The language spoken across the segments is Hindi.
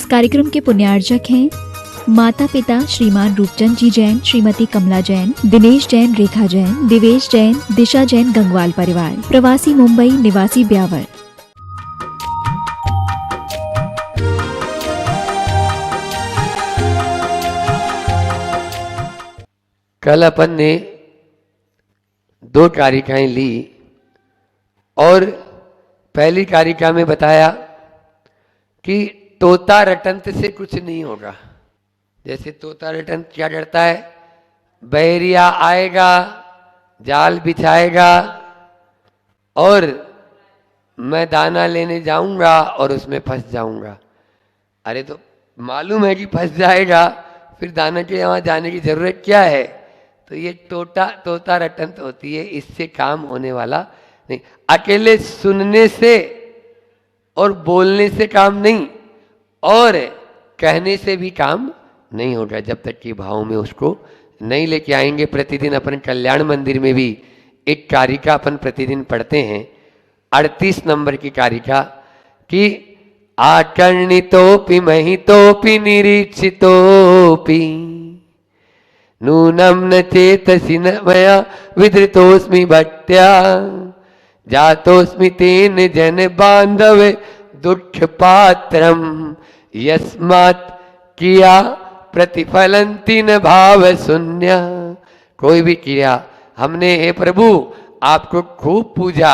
कार्यक्रम के पुण्यार्जक हैं माता पिता श्रीमान रूपचंद जी जैन, श्रीमती कमला जैन, दिनेश जैन, रेखा जैन, दिवेश जैन, दिशा जैन, गंगवाल परिवार, प्रवासी मुंबई, निवासी ब्यावर। कल अपन ने 2 कारिकाएं ली और पहली कारिका में बताया कि तोता रटंत से कुछ नहीं होगा। जैसे तोता रटंत क्या डरता है, बहरिया आएगा, जाल बिछाएगा और मैं दाना लेने जाऊंगा और उसमें फंस जाऊंगा। अरे तो मालूम है कि फंस जाएगा, फिर दाना के वहां जाने की जरूरत क्या है। तो ये तोता रटंत होती है, इससे काम होने वाला नहीं। अकेले सुनने से और बोलने से काम नहीं और कहने से भी काम नहीं होगा, जब तक कि भाव में उसको नहीं लेके आएंगे। प्रतिदिन अपन कल्याण मंदिर में भी एक कारिका अपन प्रतिदिन पढ़ते हैं, 38 नंबर की कारिका कि आकर्णितोपि महितोपि निरीक्षितोपि नूनम न चेतसि न मया विधृतोस्मि भक्त्या जातोस्मि तेन जन बांधव दुख पात्रम यस्मात् किया प्रतिफलंति न भाव शून्य। कोई भी क्रिया हमने हे प्रभु आपको खूब पूजा,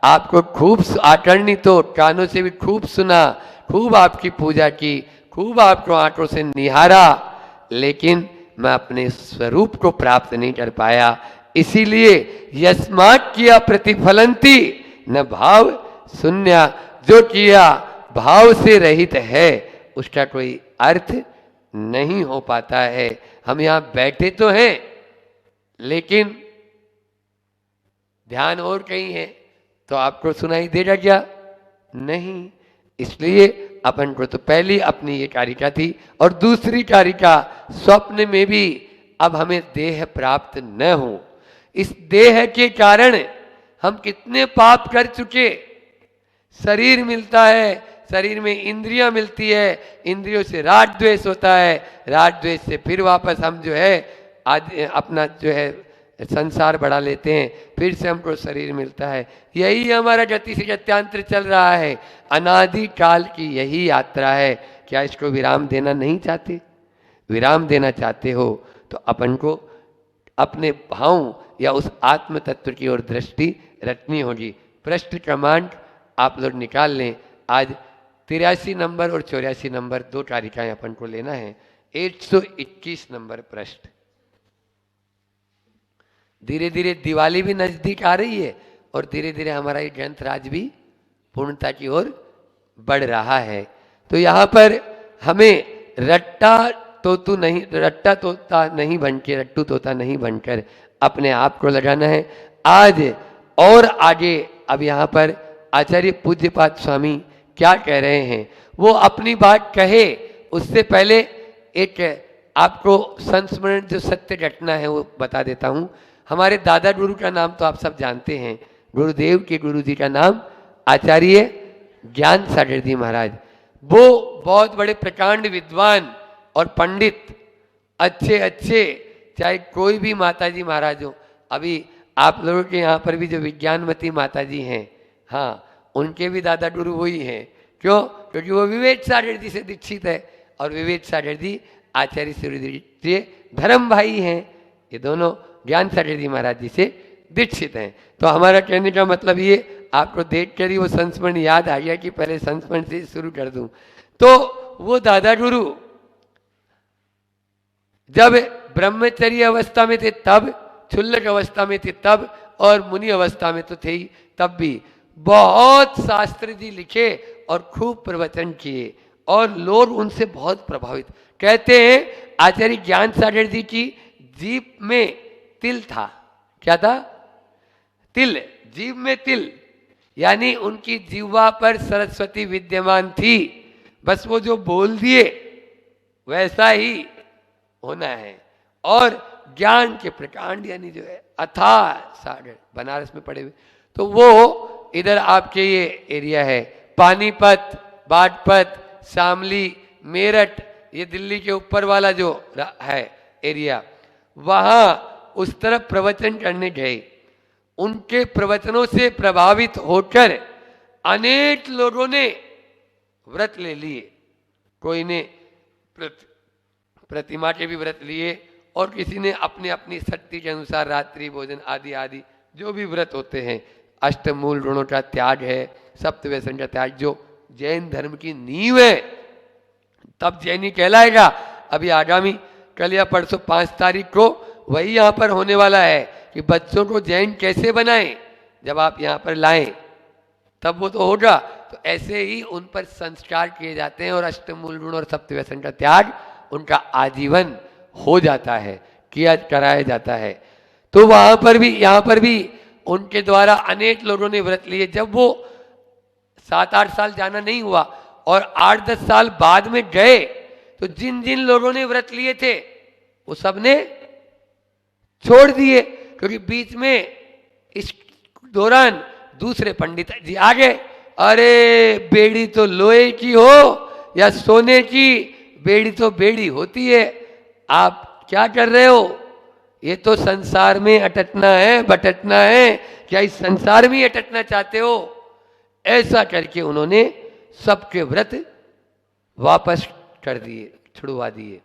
आपको खूब आकर्णित हो, कानों से भी खूब सुना, खूब आपकी पूजा की, खूब आपको आंखों से निहारा, लेकिन मैं अपने स्वरूप को प्राप्त नहीं कर पाया। इसीलिए यस्मात् किया प्रतिफलंति न भाव शून्य। जो किया भाव से रहित है उसका कोई अर्थ नहीं हो पाता है। हम यहां बैठे तो हैं लेकिन ध्यान और कहीं है, तो आपको सुनाई देगा क्या? नहीं। इसलिए अपन को तो पहली अपनी ये कारिका थी और दूसरी कारिका स्वप्न में भी अब हमें देह प्राप्त न हो। इस देह के कारण हम कितने पाप कर चुके। शरीर मिलता है, शरीर में इंद्रियां मिलती है, इंद्रियों से राग द्वेष होता है, राग द्वेष से फिर वापस हम जो है आज अपना जो है संसार बढ़ा लेते हैं, फिर से हमको शरीर मिलता है। यही हमारा गति से गत्यांतर चल रहा है, अनादि काल की यही यात्रा है। क्या इसको विराम देना नहीं चाहते? विराम देना चाहते हो तो अपन को अपने भाव या उस आत्म तत्व की ओर दृष्टि रखनी होगी। पृष्ठ क्रमांक आप लोग निकाल लें। आज 83 नंबर और 84 नंबर 2 कारिकाएं अपन को लेना है। 121 नंबर पृष्ठ। धीरे धीरे दिवाली भी नजदीक आ रही है और धीरे धीरे हमारा ये ग्रंथ राज भी पूर्णता की ओर बढ़ रहा है। तो यहाँ पर हमें रट्टा तोता नहीं बनकर, रट्टू तोता नहीं बनकर अपने आप को लगाना है आज और आगे। अब यहाँ पर आचार्य पूज्यपाद स्वामी क्या कह रहे हैं, वो अपनी बात कहे उससे पहले एक आपको संस्मरण जो सत्य घटना है वो बता देता हूँ। हमारे दादा गुरु का नाम तो आप सब जानते हैं, गुरुदेव के गुरु जी का नाम आचार्य ज्ञान सागर जी महाराज। वो बहुत बड़े प्रकांड विद्वान और पंडित, अच्छे चाहे कोई भी माता जी महाराज हो। अभी आप लोगों के यहाँ पर भी जो विज्ञानमती माता जी हैं, हाँ, उनके भी दादा गुरु वही हैं। क्यों? क्योंकि वो विवेक सागर जी से दीक्षित है और विवेक सागर जी आचार्य सूर्य धर्म भाई हैं। ये दोनों ज्ञान सागर जी महाराज जी से दीक्षित हैं। तो हमारा कहने का मतलब ये, आपको देख कर ही वो संस्मरण याद आ गया कि पहले संस्मरण से शुरू कर दूं। तो वो दादा गुरु जब ब्रह्मचर्य अवस्था में थे तब, क्षुल्लक अवस्था में थे तब, और मुनि अवस्था में तो थे ही तब भी बहुत शास्त्र जी लिखे और खूब प्रवचन किए और लोग उनसे बहुत प्रभावित। कहते हैं आचार्य ज्ञान सागर जी की जीभ में तिल था। क्या था? तिल, जीभ में तिल, यानी उनकी जीवा पर सरस्वती विद्यमान थी। बस वो जो बोल दिए वैसा ही होना है। और ज्ञान के प्रकांड यानी जो है अथाह सागर, बनारस में पड़े हुए, तो वो इधर आपके ये एरिया है, पानीपत, बागपत, शामली, मेरठ, ये दिल्ली के ऊपर वाला जो है एरिया, वहां उस तरफ प्रवचन करने गए। उनके प्रवचनों से प्रभावित होकर अनेक लोगों ने व्रत ले लिए। कोई ने प्रतिमा के भी व्रत लिए और किसी ने अपने अपनी शक्ति के अनुसार रात्रि भोजन आदि आदि जो भी व्रत होते हैं। अष्टमूल ऋणों का त्याग है, सप्तव्यसन का त्याग, जो जैन धर्म की नींव है, तब जैनी कहलाएगा। अभी आगामी कल या परसों 5 तारीख को वही यहाँ पर होने वाला है कि बच्चों को जैन कैसे बनाएं। जब आप यहाँ पर लाएं तब वो तो होगा। तो ऐसे ही उन पर संस्कार किए जाते हैं और अष्टमूल ऋण और सप्तव्यसन का त्याग उनका आजीवन हो जाता है, किया कराया जाता है। तो वहां पर भी, यहाँ पर भी उनके द्वारा अनेक लोगों ने व्रत लिए। जब वो 7-8 साल जाना नहीं हुआ और 8-10 साल बाद में गए, तो जिन जिन लोगों ने व्रत लिए थे वो सबने छोड़ दिए, क्योंकि बीच में इस दौरान दूसरे पंडित जी आ गए। अरे बेड़ी तो लोहे की हो या सोने की, बेड़ी तो बेड़ी होती है, आप क्या कर रहे हो? ये तो संसार में अटकना है, भटकना है, क्या इस संसार में अटकना चाहते हो? ऐसा करके उन्होंने सबके व्रत वापस कर दिए, छुड़वा दिए।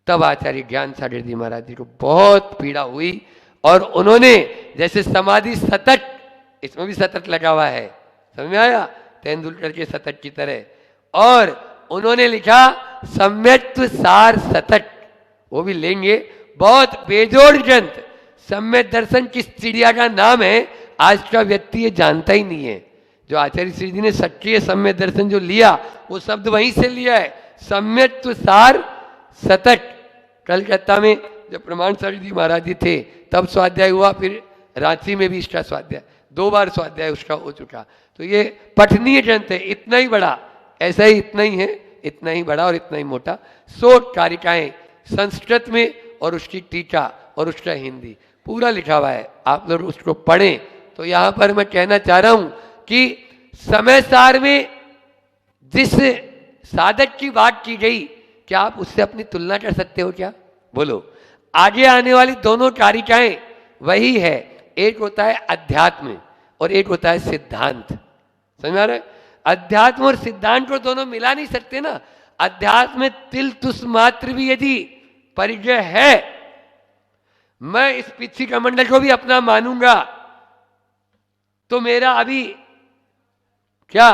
तब आचार्य ज्ञान सागर जी महाराज जी को बहुत पीड़ा हुई और उन्होंने, जैसे समाधि शतक, इसमें भी शतक लगा हुआ है, समझ में आया, तेंदुलकर के शतक की तरह, और उन्होंने लिखा सम्यक्त्व सार शतक, वो भी लेंगे। बहुत बेजोड़ ग्रंथ। सम्यक दर्शन किस चिड़िया का नाम है आज का व्यक्ति ये जानता ही नहीं है। जो आचार्य श्री जी ने सक्रिय सम्यक दर्शन जो लिया वो शब्द वहीं से लिया है, सम्यक्त्व सार शतक। कलकत्ता में जब प्रमाण सागर जी महाराज जी थे तब स्वाध्याय हुआ, फिर रांची में भी इसका स्वाध्याय, 2 बार स्वाध्याय उसका हो चुका। तो ये पठनीय ग्रंथ है, इतना ही बड़ा, ऐसा ही इतना ही है, इतना ही बड़ा और इतना ही मोटा। 100 कारिकाएं संस्कृत में और उसकी टीका और उसका हिंदी पूरा लिखा हुआ है। आप लोग उसको पढ़ें। तो यहाँ पर मैं कहना चाह रहा हूं कि समय सार में जिस साधक की बात की गई, क्या आप उससे अपनी तुलना कर सकते हो क्या? बोलो। आगे आने वाली दोनों कारिकाएं वही है, एक होता है अध्यात्म और एक होता है सिद्धांत। समझ में आ रहा है? अध्यात्म और सिद्धांत को दोनों मिला नहीं सकते ना। अध्यात्म में तिल तुस मात्र भी यदि परिचय है, मैं इस पिछी कमंडल को भी अपना मानूंगा, तो मेरा अभी क्या,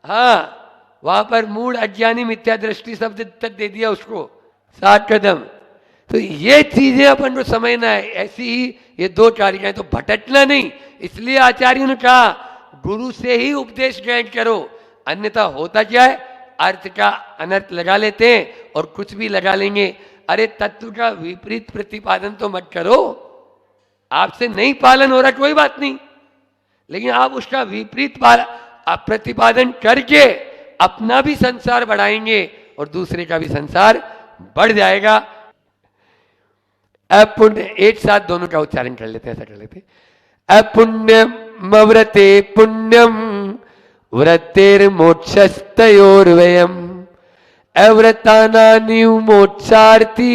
हाँ, वहां पर मूड अज्ञानी मिथ्या दृष्टि शब्द तक दे दिया उसको, 7 कदम। तो ये चीजें अपन को समझना है। ऐसी ही ये 2 कारिकाएं, तो भटकना नहीं। इसलिए आचार्यों ने कहा गुरु से ही उपदेश ग्रहण करो, अन्यथा होता क्या है, अर्थ का अनर्थ लगा लेते हैं और कुछ भी लगा लेंगे। अरे तत्व का विपरीत प्रतिपादन तो मत करो। आपसे नहीं पालन हो रहा कोई बात नहीं, लेकिन आप उसका विपरीत प्रतिपादन करके अपना भी संसार बढ़ाएंगे और दूसरे का भी संसार बढ़ जाएगा। अपुण्य, एक साथ दोनों का उच्चारण कर लेते हैं, ऐसा कर लेते हैं। अपुण्यम व्रते पुण्यम व्रतेर मोक्षस्तयोर्वयम् अव्रतानानिव मोक्षार्थी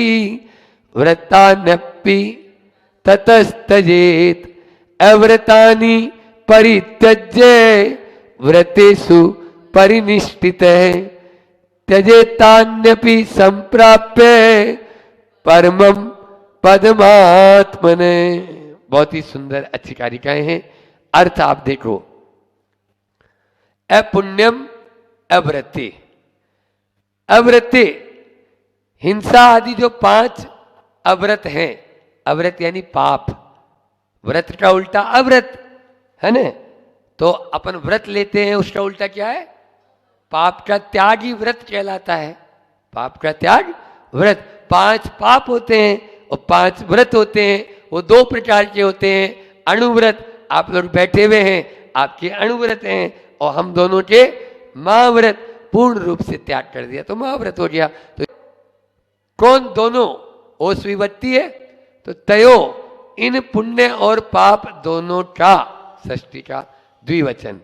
व्रतान्यपि ततस्तजेत अव्रतानि परित्यज्य व्रतेषु परिनिष्ठितः त्यजेतान्यपि संप्राप्य परमं पदमात्मने। बहुत ही सुंदर अच्छी कारिकाएं हैं। अर्थ आप देखो, अपुण्यम अव्रते, अव्रते हिंसा आदि जो 5 अव्रत हैं, अव्रत यानी पाप, व्रत का उल्टा अव्रत है ना। तो अपन व्रत लेते हैं, उसका उल्टा क्या है, पाप का त्याग ही व्रत कहलाता है। पाप का त्याग व्रत। 5 पाप होते हैं और 5 व्रत होते हैं। वो 2 प्रकार के होते हैं। अणुव्रत, आप लोग बैठे हुए हैं, आपके अणुव्रत हैं, और हम दोनों के महाव्रत पूर्ण रूप से त्याग कर दिया तो महाव्रत हो गया। तो कौन दोनों ओस विभक्ति है, तो तयो इन पुण्य और पाप दोनों का, षष्ठी का द्विवचन,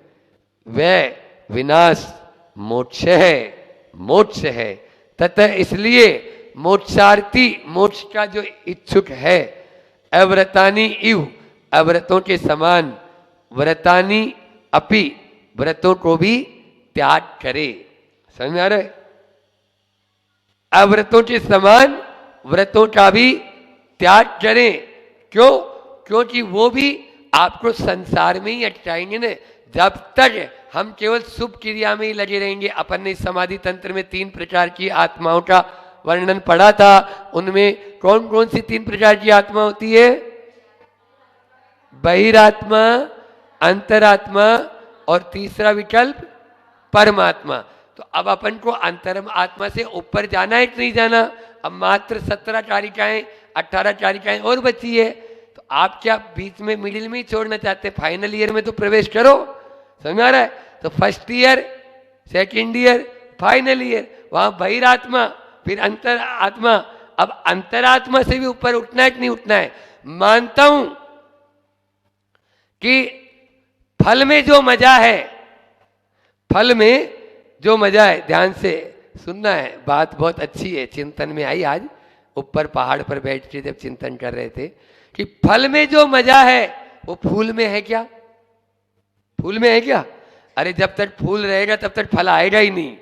वह विनाश मोक्ष है मोक्ष है। तथा इसलिए मोक्षार्थी, मोक्ष का जो इच्छुक है, अव्रतानी इव, अव्रतों के समान, व्रतानी अपि, व्रतों को भी त्याग करे। समझ में आ रहा है? अव्रतों के समान व्रतों का भी त्याग करें। क्यों? क्योंकि वो भी आपको संसार में ही अटकाएंगे ना। जब तक हम केवल शुभ क्रिया में ही लगे रहेंगे। अपन ने समाधि तंत्र में 3 प्रकार की आत्माओं का वर्णन पढ़ा था। उनमें कौन कौन सी 3 प्रकार की आत्मा होती है? बहिरात्मा, अंतरात्मा और तीसरा विकल्प परमात्मा। तो अब अपन को अंतर आत्मा से ऊपर जाना है कि नहीं जाना? अब मात्र 17 कारिकाएं, 18 कारिकाएं और बची है। तो आप क्या बीच में मिडिल में ही छोड़ना चाहते? फाइनल ईयर में तो प्रवेश करो। समझ आ रहा है? तो first year, second year, final year, वहां बहिरात्मा, फिर अंतर आत्मा। अब अंतरात्मा से भी ऊपर उठना है कि नहीं उठना है? मानता हूं कि फल में जो मजा है, फल में जो मजा है, ध्यान से सुनना है, बात बहुत अच्छी है, चिंतन में आई आज। ऊपर पहाड़ पर बैठ के जब चिंतन कर रहे थे कि फल में जो मजा है वो फूल में है क्या? फूल में है क्या? अरे जब तक फूल रहेगा तब तक फल आएगा ही नहीं।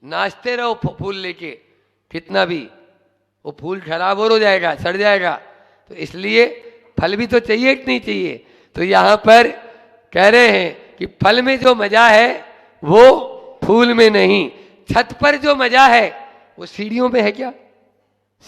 नाचते रहो फूल लेके कितना भी, वो फूल खराब और हो जाएगा, सड़ जाएगा। तो इसलिए फल भी तो चाहिए कि नहीं चाहिए? तो यहां पर कह रहे हैं कि फल में जो मजा है वो फूल में नहीं। छत पर जो मजा है वो सीढ़ियों पे है क्या?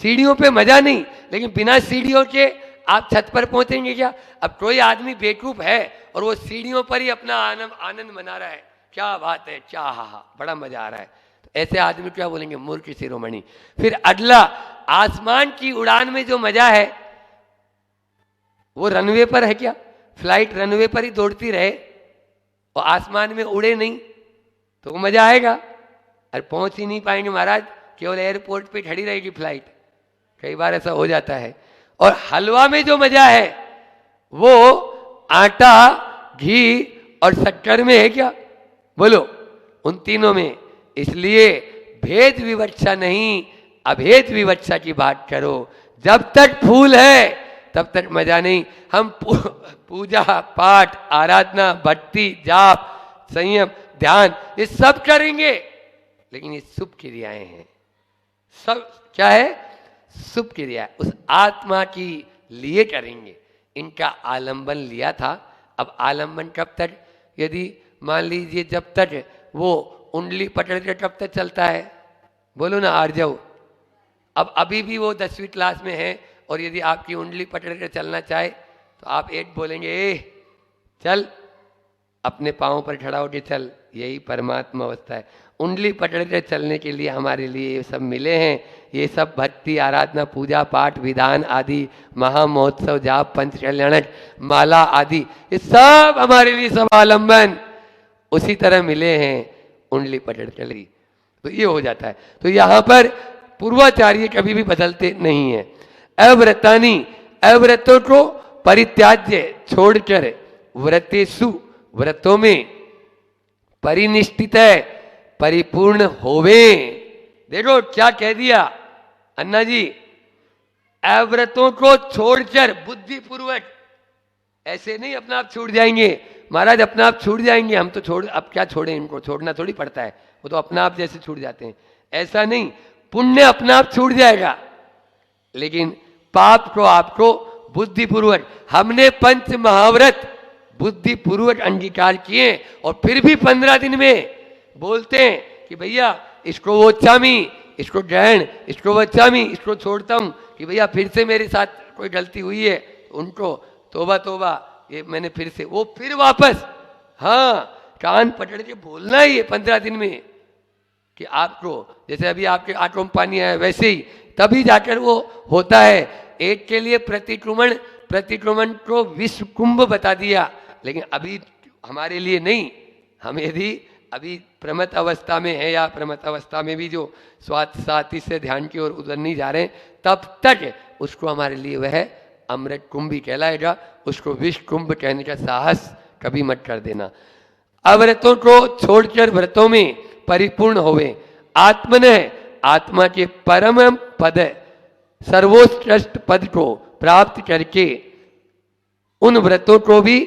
सीढ़ियों पे मजा नहीं, लेकिन बिना सीढ़ियों के आप छत पर पहुंचेंगे क्या? अब कोई आदमी बेवकूफ है और वो सीढ़ियों पर ही अपना आनंद मना रहा है, क्या बात है, क्या हा, बड़ा मजा आ रहा है, तो ऐसे आदमी क्या बोलेंगे? मूर्ख शिरोमणि। फिर अगला, आसमान की उड़ान में जो मजा है वो रनवे पर है क्या? फ्लाइट रनवे पर ही दौड़ती रहे और आसमान में उड़े नहीं तो वो मजा आएगा? अरे पहुंच ही नहीं पाएंगे महाराज, केवल एयरपोर्ट पे खड़ी रहेगी फ्लाइट। कई बार ऐसा हो जाता है। और हलवा में जो मजा है वो आटा, घी और शक्कर में है क्या? बोलो, उन तीनों में। इसलिए भेद विवक्षा नहीं, अभेद विवक्षा की बात करो। जब तक फूल है तब तक मजा नहीं। हम पूजा पाठ, आराधना, भक्ति, जाप, संयम, ध्यान, ये सब करेंगे, लेकिन ये शुभ क्रियाएं हैं। सब क्या है? शुभ क्रिया, उस आत्मा की लिए करेंगे। इनका आलंबन लिया था। अब आलंबन कब तक? यदि मान लीजिए जब तक वो उंगली पकड़ के कब तक चलता है? बोलो ना आर्जव। अब अभी भी वो 10वीं क्लास में है और यदि आपकी उंगली पकड़ के चलना चाहे तो आप एक बोलेंगे, ए चल, अपने पाँव पर खड़ा होकर चल। यही परमात्मा अवस्था है। उंगली पकड़ कर चलने के लिए हमारे लिए ये सब मिले हैं। ये सब भक्ति, आराधना, पूजा पाठ, विधान आदि, महामहोत्सव, जाप, पंच कल्याणक, माला आदि, ये सब हमारे लिए सब आलम्बन उसी तरह मिले हैं। उंगली पकड़ चली तो ये हो जाता है। तो यहाँ पर पूर्वाचार्य कभी भी बदलते नहीं है। अव्रतानी, अव्रतों को परित्याज्य छोड़कर व्रतेषु, व्रतों में परिनिष्ठित है, परिपूर्ण होवे। देखो क्या कह दिया अन्ना जी, अव्रतों को छोड़कर बुद्धिपूर्वक। ऐसे नहीं अपना आप छूट जाएंगे महाराज, अपना आप छूट जाएंगे। हम तो छोड़, अब क्या छोड़े, इनको छोड़ना थोड़ी पड़ता है, वो तो अपना आप जैसे छूट जाते हैं। ऐसा नहीं, पुण्य अपना आप छूट जाएगा, लेकिन पाप को आपको बुद्धिपूर्वक। हमने पंच महाव्रत बुद्धिपूर्वक अंगीकार किए और फिर भी 15 दिन में बोलते हैं कि भैया इसको वो चामी, इसको ग्रहण, इसको वो चामी, इसको छोड़ता हूं कि भैया फिर से मेरे साथ कोई गलती हुई है, उनको तोबा तोबा, ये मैंने फिर से, वो फिर वापस, हाँ, कान पकड़ के बोलना ही है 15 दिन में कि आपको, जैसे अभी आपके आंखों में पानी आया वैसे ही, तभी जाकर वो होता है। एक के लिए प्रतिक्रमण, प्रतिक्रमण को विश्व कुंभ बता दिया, लेकिन अभी हमारे लिए नहीं। हम यदि अभी प्रमथ अवस्था में है या प्रमथ अवस्था में भी जो स्वाति से ध्यान की ओर उधर नहीं जा रहे हैं, तब तक उसको हमारे लिए वह अमृत कुंभ ही कहलाएगा। उसको विश्व कुंभ कहने का साहस कभी मत कर देना। अव्रतों को छोड़कर व्रतों में परिपूर्ण होवे। आत्मने, आत्मा के परम पद, सर्वोत्कृष्ट पद को प्राप्त करके उन व्रतों को भी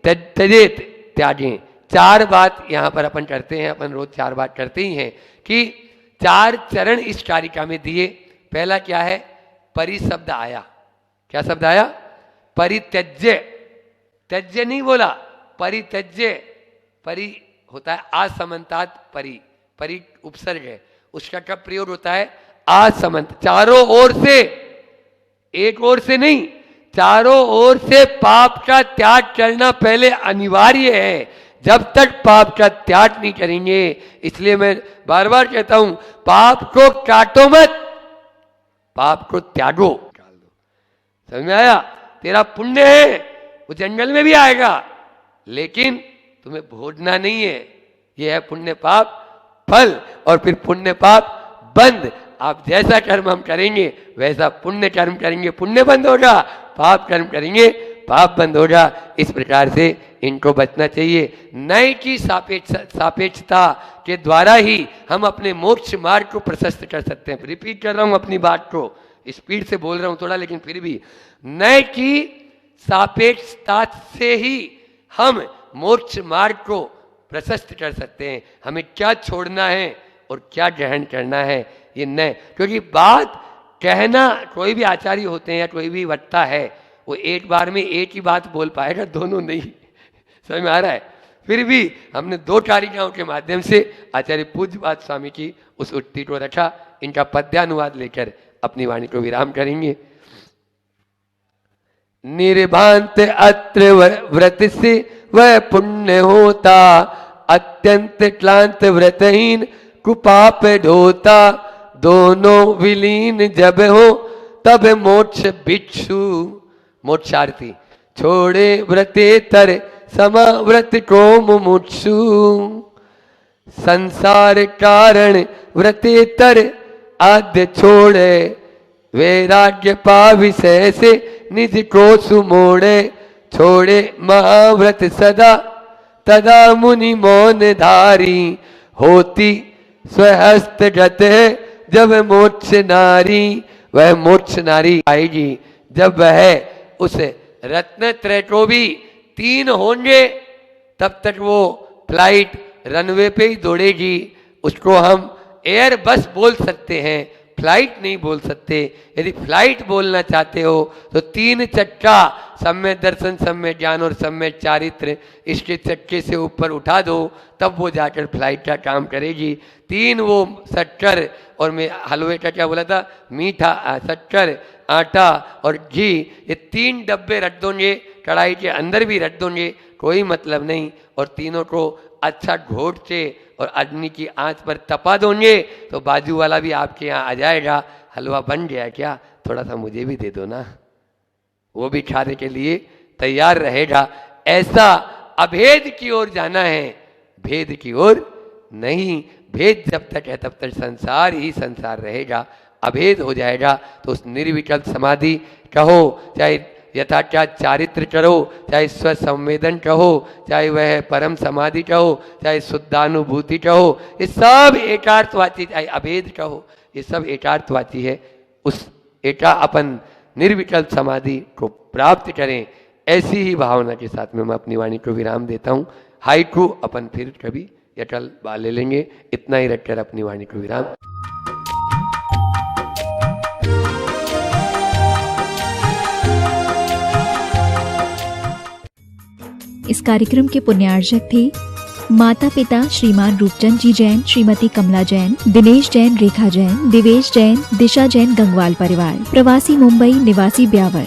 त्यजेत, त्यागें। 4 बात यहाँ पर अपन करते हैं, अपन रोज 4 बात करते ही हैं कि 4 चरण इस कारिका में दिए। पहला क्या है? परि शब्द आया। क्या शब्द आया? परित्यज्य। त्यज्य नहीं बोला, परित्यज्य। परि होता है आसमंतात परि, परि उपसर्ग है, उसका कब प्रयोग होता है? आसमंत, चारों ओर से, एक ओर से नहीं, चारों ओर से पाप का त्याग करना पहले अनिवार्य है। जब तक पाप का त्याग नहीं करेंगे, इसलिए मैं बार बार कहता हूं, पाप को काटो मत, पाप को त्यागो। समझ में आया? तेरा पुण्य है, वो जंगल में भी आएगा, लेकिन तुम्हें भोगना नहीं है। यह है पुण्य पाप फल, और फिर पुण्य पाप बंद। आप जैसा कर्म हम करेंगे वैसा पुण्य कर्म करेंगे, पुण्य बंद होगा, पाप कर्म करेंगे, पाप बंद होगा। इस प्रकार से इनको बचना चाहिए। नए की सापेक्षता के द्वारा ही हम अपने मोक्ष मार्ग को प्रशस्त कर सकते हैं। रिपीट कर रहा हूं अपनी बात को, स्पीड से बोल रहा हूं थोड़ा, लेकिन फिर भी नए की सापेक्षता से ही हम मोक्ष मार्ग को प्रशस्त कर सकते हैं। हमें क्या छोड़ना है और क्या ग्रहण करना है, ये नए। क्योंकि बात कहना, कोई भी आचार्य होते हैं या कोई भी वक्ता है, वो एक बार में एक ही बात बोल पाएगा, दोनों नहीं। समझ में आ रहा है? फिर भी हमने 2 कारिकाओं के माध्यम से आचार्य पूज्यपाद स्वामी की उस उक्ति को रखा। इनका पद्यानुवाद लेकर अपनी वाणी को विराम करेंगे। निर्भांत अत्र व्रत से वह पुण्य होता, अत्यंत क्लांत व्रतहीन कुपाप ढोता। दोनों विलीन जब हो तब मोक्ष भिक्षु, मोक्षार्थी छोड़े व्रतेतर समाव्रत को मुमुक्षु। संसार कारण व्रतेतर आद्य छोड़े, वैराग्य पाविषय से निज को सुमोड़े। छोड़े महाव्रत सदा तदा मुनि मौन धारी, होती स्वहस्त गत है जब मोक्ष नारी। वह मोक्ष नारी आएगी जब वह उस रत्न त्रय को भी 3 होंगे, तब तक वो फ्लाइट रनवे पे ही दौड़ेगी। उसको हम एयर बस बोल सकते हैं, फ्लाइट नहीं बोल सकते। यदि फ्लाइट बोलना चाहते हो तो 3 चक्का, सम्यक दर्शन, सम्यक ज्ञान और सम्यक चारित्र, इसके चक्के से ऊपर उठा दो, तब वो जाकर फ्लाइट का काम करेगी। 3 वो शक्कर, और मैं हलवे का क्या बोला था, मीठा, शक्कर, आटा और घी, ये 3 डब्बे रख दोगे, कढ़ाई के अंदर भी रख दोगे, कोई मतलब नहीं। और तीनों को अच्छा घोट से और अग्नि की आंच पर तपा दोगे तो बाजू वाला भी आपके यहाँ आ जाएगा। हलवा बन गया क्या, थोड़ा सा मुझे भी दे दो ना, वो भी खाने के लिए तैयार रहेगा। ऐसा अभेद की ओर जाना है, भेद की ओर नहीं। भेद जब तक है तब तक संसार ही संसार रहेगा। अभेद हो जाएगा तो उस निर्विकल्प समाधि कहो, चाहे यथाचार चारित्र कहो, चाहे स्वसंवेदन कहो, चाहे वह परम समाधि कहो, चाहे शुद्धानुभूति कहो, ये सब एकार्थवाची, चाहे अभेद कहो, ये सब एकार्थवाची है। उस एका अपन निर्विकल्प समाधि को प्राप्त करें, ऐसी ही भावना के साथ में मैं अपनी वाणी को विराम देता हूँ। हाइकू अपन फिर कभी या कल ले लेंगे। इतना ही रखकर अपनी वाणी को विराम। इस कार्यक्रम के पुण्यार्जक थे माता पिता श्रीमान रूपचंद जी जैन, श्रीमती कमला जैन, दिनेश जैन, रेखा जैन, दिवेश जैन, दिशा जैन, गंगवाल परिवार, प्रवासी मुंबई, निवासी ब्यावर।